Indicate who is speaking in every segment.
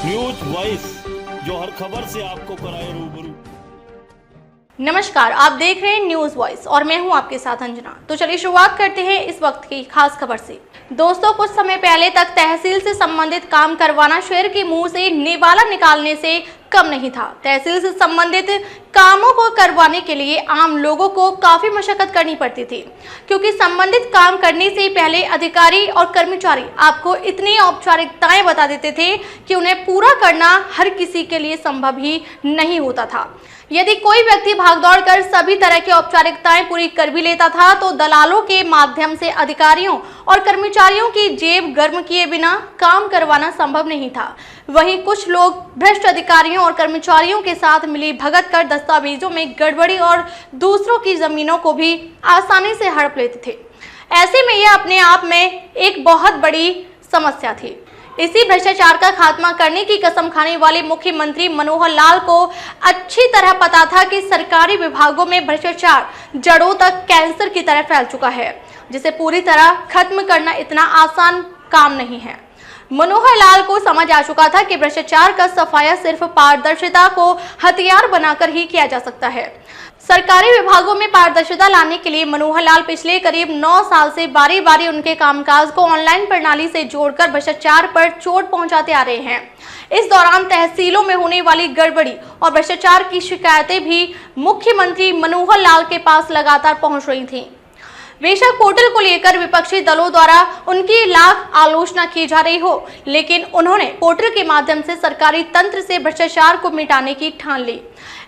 Speaker 1: News voice, जो हर खबर से आपको कराए रूबरू।
Speaker 2: नमस्कार, आप देख रहे हैं न्यूज वॉइस और मैं हूं आपके साथ अंजना। तो चलिए शुरुआत करते हैं इस वक्त की खास खबर से। दोस्तों, कुछ समय पहले तक तहसील से संबंधित काम करवाना शेर के मुंह से निवाला निकालने से कम नहीं था। तहसील से संबंधित कामों को करवाने के लिए आम लोगों को काफी मशक्कत करनी पड़ती थी, क्योंकि संबंधित काम करने से पहले अधिकारी और कर्मचारी आपको इतनी औपचारिकताएं बता देते थे कि उन्हें पूरा करना हर किसी के लिए संभव ही नहीं होता था। यदि कोई व्यक्ति भागदौड़ कर सभी तरह की औपचारिकताएं पूरी कर भी लेता था तो दलालों के माध्यम से अधिकारियों और कर्मचारियों की जेब गर्म किए बिना काम करवाना संभव नहीं था। वहीं कुछ लोग भ्रष्ट अधिकारियों और कर्मचारियों के साथ मिली भगत कर दस्तावेजों में गड़बड़ी और दूसरों की जमीनों को भी आसानी से हड़प लेते थे। ऐसे में यह अपने आप में एक बहुत बड़ी समस्या थी। इसी भ्रष्टाचार का खात्मा करने की कसम खाने वाले मुख्यमंत्री मनोहर लाल को अच्छी तरह पता था कि सरकारी विभागों में भ्रष्टाचार जड़ों तक कैंसर की तरह फैल चुका है, जिसे पूरी तरह खत्म करना इतना आसान काम नहीं है। मनोहर लाल को समझ आ चुका था कि भ्रष्टाचार का सफाया सिर्फ पारदर्शिता को हथियार बनाकर ही किया जा सकता है। सरकारी विभागों में पारदर्शिता लाने के लिए मनोहर लाल पिछले करीब 9 साल से बारी बारी उनके कामकाज को ऑनलाइन प्रणाली से जोड़कर भ्रष्टाचार पर चोट पहुंचाते आ रहे हैं। इस दौरान तहसीलों में होने वाली गड़बड़ी और भ्रष्टाचार की शिकायतें भी मुख्यमंत्री मनोहर लाल के पास लगातार पहुंच रही थीं। बेशक पोर्टल को लेकर विपक्षी दलों द्वारा उनकी लाख आलोचना की जा रही हो, लेकिन उन्होंने पोर्टल के माध्यम से सरकारी तंत्र से भ्रष्टाचार को मिटाने की ठान ली।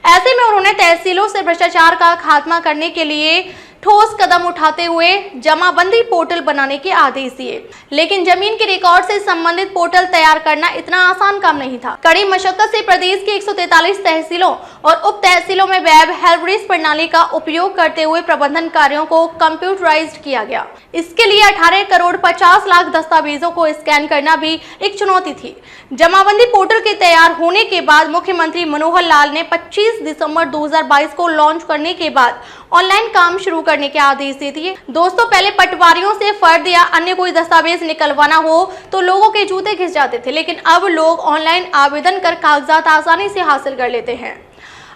Speaker 2: ऐसे में उन्होंने तहसीलों से भ्रष्टाचार का खात्मा करने के लिए ठोस कदम उठाते हुए जमाबंदी पोर्टल बनाने के आदेश दिए। लेकिन जमीन के रिकॉर्ड से संबंधित पोर्टल तैयार करना इतना आसान काम नहीं था। कड़ी मशक्कत से प्रदेश के 143 तहसीलों और उप तहसीलों में वेब हेल्पडेस्क प्रणाली का उपयोग करते हुए प्रबंधन कार्यों को कंप्यूटराइज्ड किया गया। इसके लिए 18 करोड़ 50 लाख दस्तावेजों को स्कैन करना भी एक चुनौती थी। जमाबंदी पोर्टल के तैयार होने के बाद मुख्यमंत्री मनोहर लाल ने 25 दिसंबर 2022 को लॉन्च करने के बाद ऑनलाइन काम शुरू करने के आदेश दे दिए। दोस्तों, पहले पटवारियों से फर्द या अन्य कोई दस्तावेज निकलवाना हो तो लोगों के जूते घिस जाते थे, लेकिन अब लोग ऑनलाइन आवेदन कर कागजात आसानी से हासिल कर लेते हैं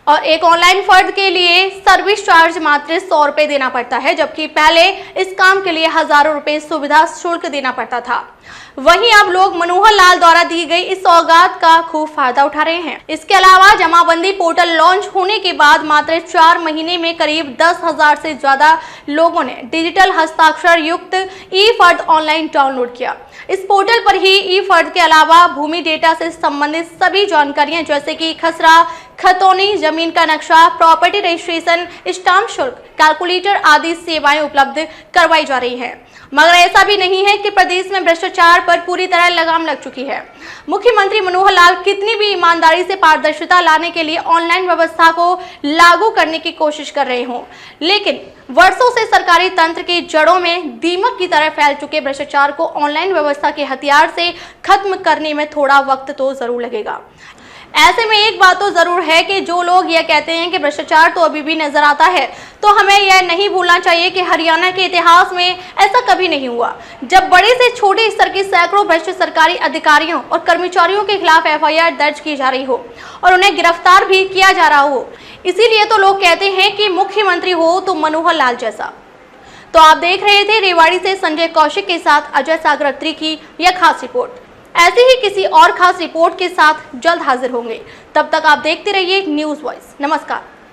Speaker 2: और एक ऑनलाइन फर्द के लिए सर्विस चार्ज मात्र 100 रुपए देना पड़ता है, जबकि पहले इस काम के लिए हजारों रुपए सुविधा शुल्क देना पड़ता था। वहीं अब लोग मनोहर लाल द्वारा दी गई इस सौगात का खूब फायदा उठा रहे हैं। इसके अलावा जमाबंदी पोर्टल लॉन्च होने के बाद मात्र 4 महीने में करीब 10,000 से ज्यादा लोगों ने डिजिटल हस्ताक्षर युक्त ई फर्द ऑनलाइन डाउनलोड किया। इस पोर्टल पर ही ई फर्द के अलावा भूमि डेटा से संबंधित सभी जानकारियां जैसे कि खसरा, खतौनी, जमीन का नक्शा, प्रॉपर्टी रजिस्ट्रेशन, स्टाम्प शुल्क, कैलकुलेटर आदि सेवाएं उपलब्ध करवाई जा रही हैं। मगर ऐसा भी नहीं है कि प्रदेश में भ्रष्टाचार पर पूरी तरह लगाम लग चुकी है। मुख्यमंत्री मनोहर लाल कितनी भी ईमानदारी से पारदर्शिता लाने के लिए ऑनलाइन व्यवस्था को लागू करने की कोशिश कर रहे हों, लेकिन वर्षों से सरकारी तंत्र के जड़ों में दीमक की तरह फैल चुके भ्रष्टाचार को ऑनलाइन व्यवस्था के हथियार से खत्म करने में थोड़ा वक्त तो जरूर लगेगा। ऐसे में एक बात तो जरूर है कि जो लोग यह कहते हैं कि भ्रष्टाचार तो अभी भी नजर आता है, तो हमें यह नहीं भूलना चाहिए कि हरियाणा के इतिहास में ऐसा कभी नहीं हुआ जब बड़े से छोटे स्तर के सैकड़ों भ्रष्ट सरकारी अधिकारियों और कर्मचारियों के खिलाफ FIR दर्ज की जा रही हो और उन्हें गिरफ्तार भी किया जा रहा हो। इसीलिए तो लोग कहते हैं कि मुख्यमंत्री हो तो मनोहर लाल जैसा। तो आप देख रहे थे रेवाड़ी से संजय कौशिक के साथ अजय सागरत्री की यह खास रिपोर्ट। ऐसे ही किसी और खास रिपोर्ट के साथ जल्द हाजिर होंगे। तब तक आप देखते रहिए न्यूज वॉइस। नमस्कार।